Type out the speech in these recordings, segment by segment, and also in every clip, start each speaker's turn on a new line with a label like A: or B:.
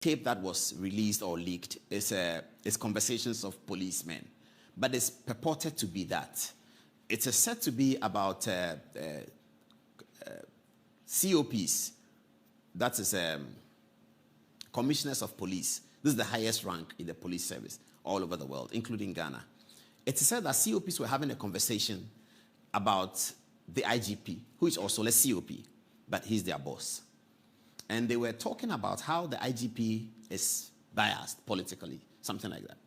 A: tape that was released or leaked is conversations of policemen, but it's purported to be that. It is said to be about COPs, that is commissioners of police. This is the highest rank in the police service all over the world, including Ghana. It is said that COPs were having a conversation about the IGP, who is also a COP, but he's their boss. And they were talking about how the IGP is biased politically, something like that.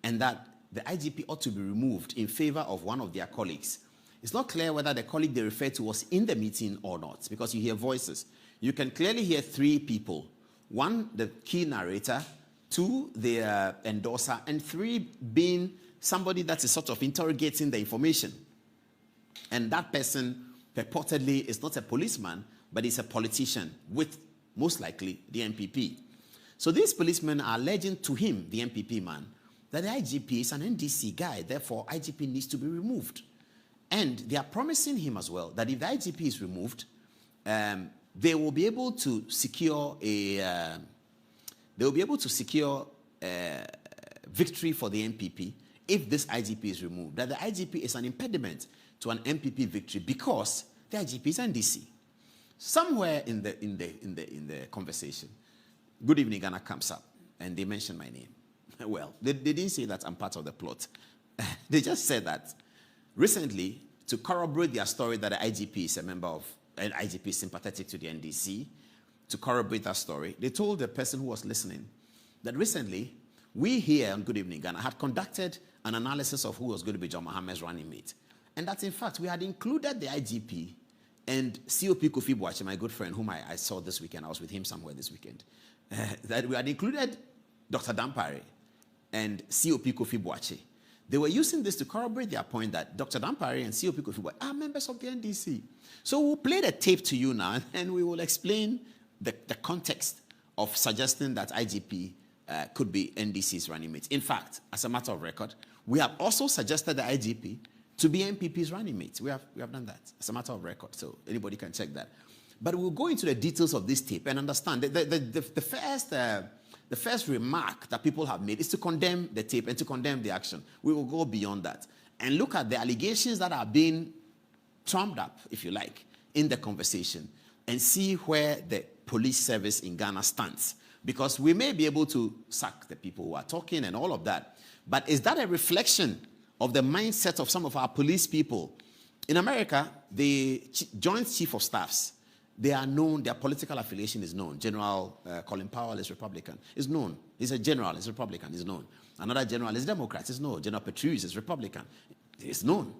A: And that the IGP ought to be removed in favor of one of their colleagues. It's not clear whether the colleague they refer to was in the meeting or not, because you hear voices. You can clearly hear three people. One, the key narrator, two, the endorser, and three being somebody that is sort of interrogating the information. And that person purportedly is not a policeman, but is a politician with, most likely, the MPP. So these policemen are alleging to him, the MPP man, that the IGP is an NDC guy, therefore IGP needs to be removed. And they are promising him as well that if the IGP is removed, they will be able to secure a victory for the MPP if this IGP is removed. That the IGP is an impediment to an MPP victory because the IGP is NDC. Somewhere in the conversation, Good Evening Ghana comes up and they mention my name. Well, they didn't say that I'm part of the plot. They just said that recently, to corroborate their story that the IGP is a member of, an IGP is sympathetic to the NDC, to corroborate that story, they told the person who was listening that recently, we here on Good Evening Ghana had conducted an analysis of who was going to be John Mohammed's running mate. And that, in fact, we had included the IGP and COP Kofi Boakye, my good friend, whom I saw this weekend. I was with him somewhere this weekend. That we had included Dr. Dampare and COP Kofi Boakye. They were using this to corroborate their point that Dr. Dampare and COP Kofi Boakye are members of the NDC. So we'll play the tape to you now, and we will explain the context of suggesting that IGP could be NDC's running mate. In fact, as a matter of record, we have also suggested the IGP to be MPP's running mate. We have done that as a matter of record, so anybody can check that. But we'll go into the details of this tape and understand the first remark that people have made is to condemn the tape and to condemn the action. We will go beyond that and look at the allegations that are being trumped up, if you like, in the conversation and see where the police service in Ghana stands. Because we may be able to sack the people who are talking and all of that. But is that a reflection of the mindset of some of our police people? In America, the Joint Chief of Staffs, they are known, their political affiliation is known. General Colin Powell is Republican, is known. He's a general, he's Republican, is known. Another general is Democrat, is known. General Petraeus is Republican, is known.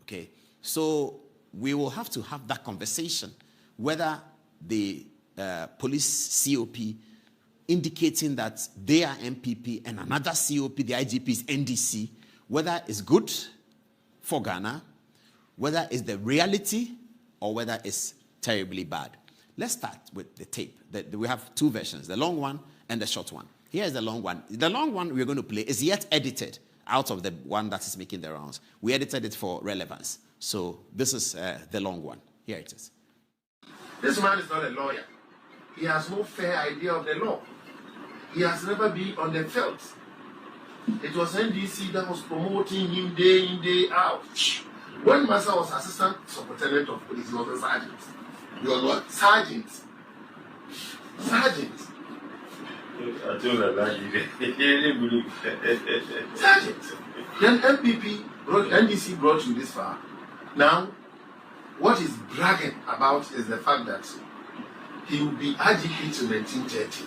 A: Okay, so we will have to have that conversation, whether the police COP indicating that they are MPP and another COP, the IGP is NDC, whether it's good for Ghana, whether it's the reality, or whether it's terribly bad. Let's start with the tape. We have two versions, the long one and the short one. Here's the long one. The long one we're going to play is yet edited out of the one that is making the rounds. We edited it for relevance. So this is the long one. Here it is.
B: This man is not a lawyer. He has no fair idea of the law. He has never been on the field. It was NDC that was promoting him day in, day out. When Massa was assistant superintendent of police, he was a sergeant. You are what? Sergeant. Sergeant. Sergeant. Then NDC brought you this far. Now, what he's bragging about is the fact that he will be IGP to 2030.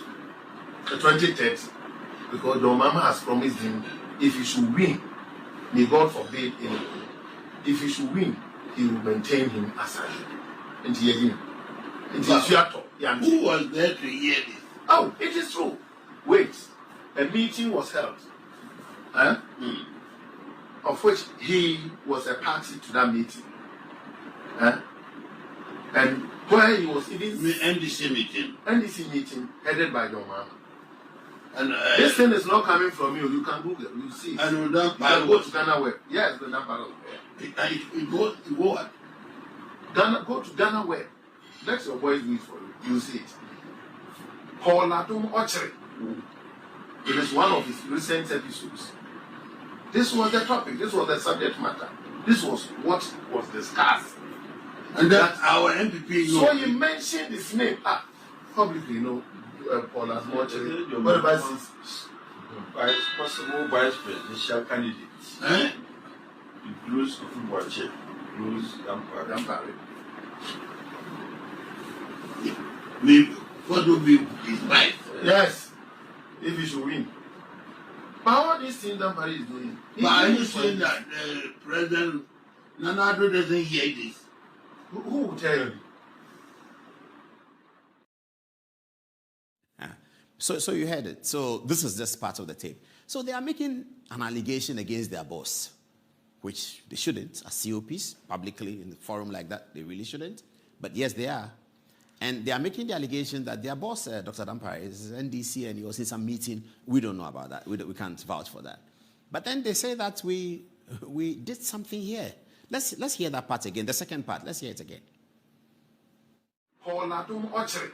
B: Because John Mama has promised him if he should win, may God forbid anything. If he should win, he will maintain him as IGP. And
C: who was there to hear this?
B: Oh, it is true. Wait, a meeting was held, of which he was a party to that meeting. And where he was even
C: NDC
B: meeting headed by John Mama. And this thing is not coming from you. You can Google it. You see.
C: And
B: you can go to Ghana Web. Yes, the Dampare Web.
C: You go what?
B: Go to Ghana Web. Let your boys do it for you. You see it. Paul Adom Okyere It is one of his recent episodes. This was the topic, this was the subject matter. This was what was discussed.
C: And that our MPP knows.
B: So you mentioned his name. Publicly, Paul has much. What about this?
C: Possible vice presidential candidates. Includes Okyere, includes Dampare. What will be his vice?
B: Yes, if he should win. But what this thing Dampare is doing?
C: But are you saying that President Nanado doesn't hear this?
B: Who will tell you?
A: So you heard it. So this is just part of the tape. So they are making an allegation against their boss, which they shouldn't, as COPs, publicly in a forum like that. They really shouldn't. But yes, they are. And they are making the allegation that their boss, Dr. Dampare, is NDC and he was in some meeting. We don't know about that. We can't vouch for that. But then they say that we did something here. Let's hear that part again, the second part. Let's hear it again.
B: Paul Adom Okyere.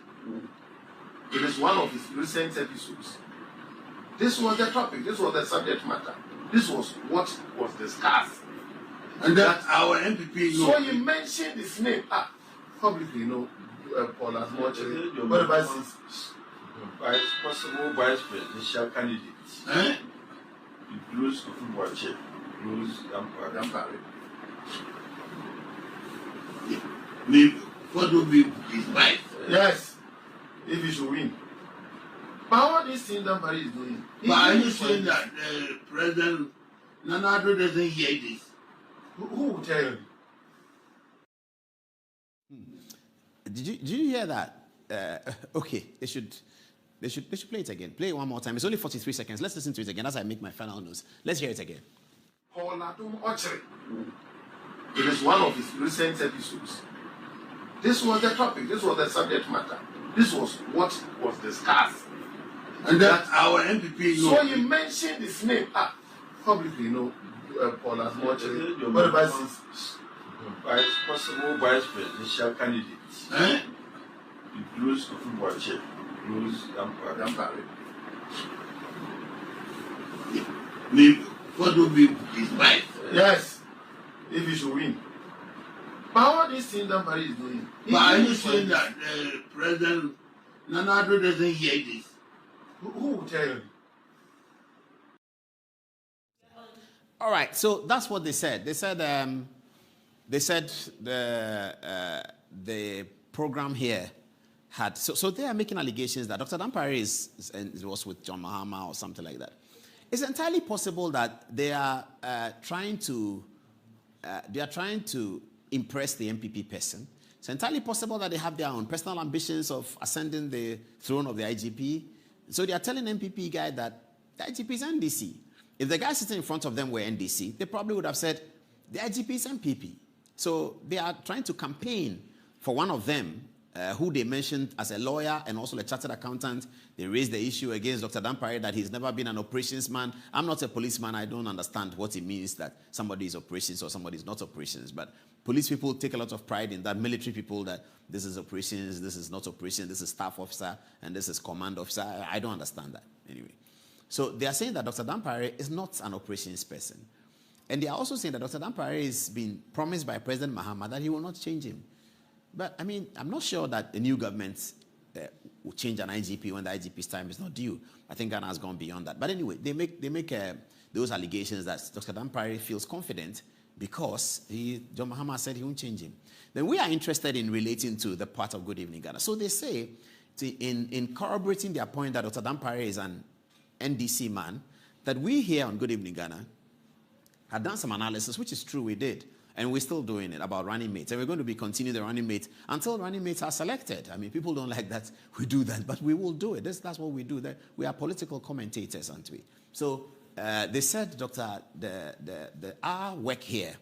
B: It is one of his recent episodes. This was the topic, this was the subject matter. This was what was discussed.
C: And that our MPP knows.
B: So you mentioned his name. Publicly, Paul has much. What about this?
C: Possible vice presidential candidates. Includes Okyere, includes Dampare. What will be his vice?
B: Yes, if he should win. But what this thing Dampare is doing?
C: But are you saying that President Nanado doesn't hear this?
B: Who will tell you?
A: Did you hear that? Okay, they should play it again. Play it one more time. It's only 43 seconds. Let's listen to it again as I make my final notes. Let's hear it again.
B: Paul Adom Okyere. It is one of his recent episodes. This was the topic, this was the subject matter. This was what was discussed.
C: And that our MPP knows.
B: So you mentioned his name. Publicly, Paul has much. What about this?
C: Possible vice presidential candidates. Includes Okyere, includes Dampare. What will be his vice?
B: Yes, if he should win. But what this thing Dampare is doing?
C: But are you saying that President Nanado doesn't hear this?
B: Who will tell you?
A: All right, so that's what they said. They said the program here had so they are making allegations that Dr. Dampare was with John Mahama or something like that. It's entirely possible that they are trying to impress the MPP person. It's entirely possible that they have their own personal ambitions of ascending the throne of the IGP. So they are telling MPP guy that the IGP is NDC. If the guy sitting in front of them were NDC, they probably would have said the IGP is MPP. So they are trying to campaign for one of them, who they mentioned as a lawyer and also a chartered accountant. They raised the issue against Dr. Dampare that he's never been an operations man. I'm not a policeman. I don't understand what it means that somebody is operations or somebody is not operations. But police people take a lot of pride in that. Military people, that this is operations, this is not operations, this is staff officer, and this is command officer. I don't understand that anyway. So they are saying that Dr. Dampare is not an operations person. And they are also saying that Dr. Dampare has been promised by President Mahama that he will not change him. But, I mean, I'm not sure that the new government will change an IGP when the IGP's time is not due. I think Ghana has gone beyond that. But anyway, they make those allegations that Dr. Dampare feels confident because John Mahama said he won't change him. Then we are interested in relating to the part of Good Evening Ghana. So they say, in corroborating their point that Dr. Dampare is an NDC man, that we here on Good Evening Ghana had done some analysis, which is true, we did. And we're still doing it about running mates. And we're going to be continuing the running mates until running mates are selected. I mean, people don't like that we do that, but we will do it. That's what we do. We are political commentators, aren't we? So they said, our work here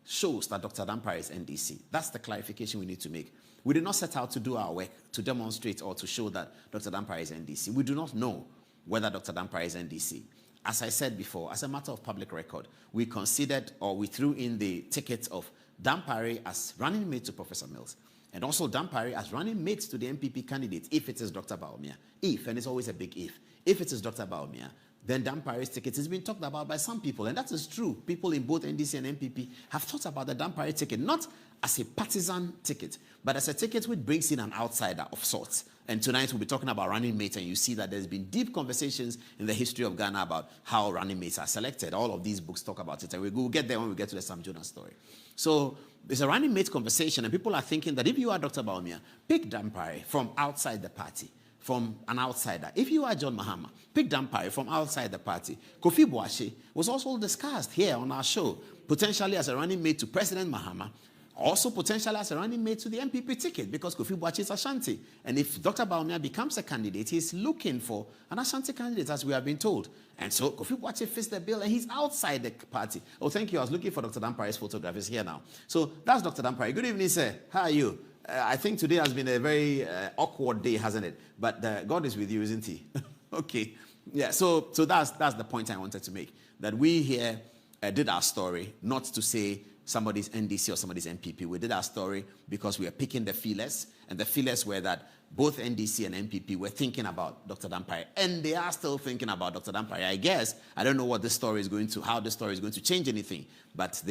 A: shows that Dr. Dampare is NDC. That's the clarification we need to make. We did not set out to do our work to demonstrate or to show that Dr. Dampare is NDC. We do not know whether Dr. Dampare is NDC. As I said before, as a matter of public record, we considered or we threw in the ticket of Dampare as running mate to Professor Mills, and also Dampare as running mate to the MPP candidate if it is Dr. Baumia. If, and it's always a big If it is Dr. Baumia, then Dampare's ticket is being talked about by some people, and that is true. People in both NDC and MPP have thought about the Dampare ticket, not as a partisan ticket, but as a ticket which brings in an outsider of sorts. And tonight we'll be talking about running mates, and you see that there's been deep conversations in the history of Ghana about how running mates are selected. All of these books talk about it, and we'll get there when we get to the Sam Jonas story. So there's a running mate conversation, and people are thinking that if you are Dr. Baumia, pick Dampare from outside the party, from an outsider. If you are John Mahama, pick Dampare from outside the party. Kofi Boakye was also discussed here on our show, potentially as a running mate to President Mahama, also potentially as a running mate to the MPP ticket, because Kofi Boakye is Ashanti. And if Dr. Baumia becomes a candidate, he's looking for an Ashanti candidate, as we have been told. And so Kofi Boakye fits the bill, and he's outside the party. Oh, thank you. I was looking for Dr. Dampare's photograph. He's here now. So that's Dr. Dampare. Good evening, sir. How are you? I think today has been a very awkward day, hasn't it? But God is with you, isn't he? Okay. Yeah, so that's the point I wanted to make. That we here did our story, not to say somebody's NDC or somebody's MPP. We did our story because we are picking the feelers, and the feelers were that both NDC and MPP were thinking about Dr. Dampare, and they are still thinking about Dr. Dampare. I guess, I don't know what this story is going to, how this story is going to change anything, but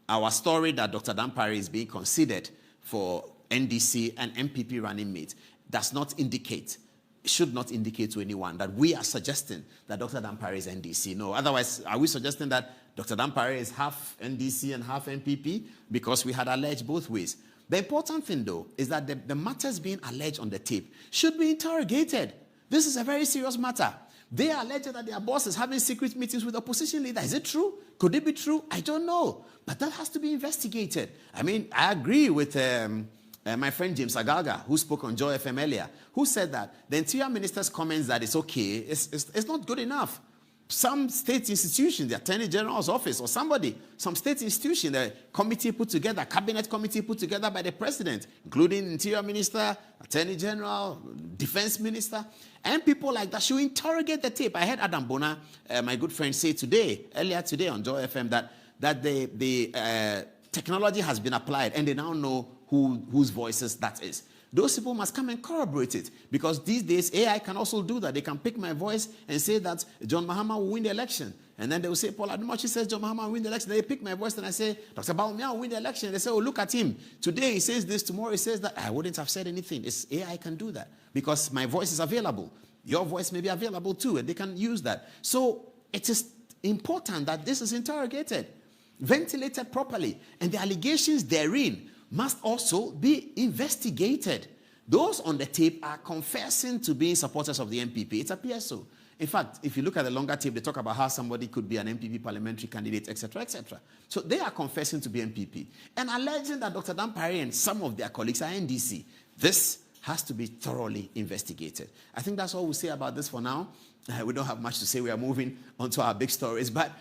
A: our story that Dr. Dampare is being considered for NDC and MPP running mate does not indicate, should not indicate to anyone that we are suggesting that Dr. Dampare is NDC. No, otherwise, are we suggesting that Dr. Dampare is half NDC and half MPP? Because we had alleged both ways. The important thing, though, is that the matters being alleged on the tape should be interrogated. This is a very serious matter. They are alleged that their boss is having secret meetings with opposition leaders. Is it true? Could it be true? I don't know. But that has to be investigated. I mean, I agree with my friend James Agaga, who spoke on Joy FM earlier, who said that the Interior Minister's comments that it's okay, it's not good enough. Some state institution, the Attorney General's office or somebody, some state institution, the committee put together, cabinet committee put together by the president, including Interior Minister, Attorney General, Defense Minister, and people like that should interrogate the tape. I heard Adam Bona, my good friend, say earlier today on Joy FM, that the technology has been applied and they now know whose voices that is. Those people must come and corroborate it, because these days AI can also do that. They can pick my voice and say that John Mahama will win the election. And then they will say, Paul Adumachi says John Mahama will win the election. They pick my voice and I say, Dr. Baumia will win the election. They say, oh, look at him. Today he says this, tomorrow he says that. I wouldn't have said anything. AI can do that because my voice is available. Your voice may be available too, and they can use that. So it is important that this is interrogated, ventilated properly, and the allegations therein must also be investigated. Those on the tape are confessing to being supporters of the MPP. It appears so. In fact, if you look at the longer tape, they talk about how somebody could be an MPP parliamentary candidate, etc., etc. So they are confessing to be MPP and alleging that Dr. Dampare and some of their colleagues are NDC. This has to be thoroughly investigated. I think that's all we'll say about this for now. We don't have much to say. We are moving on to our big stories, but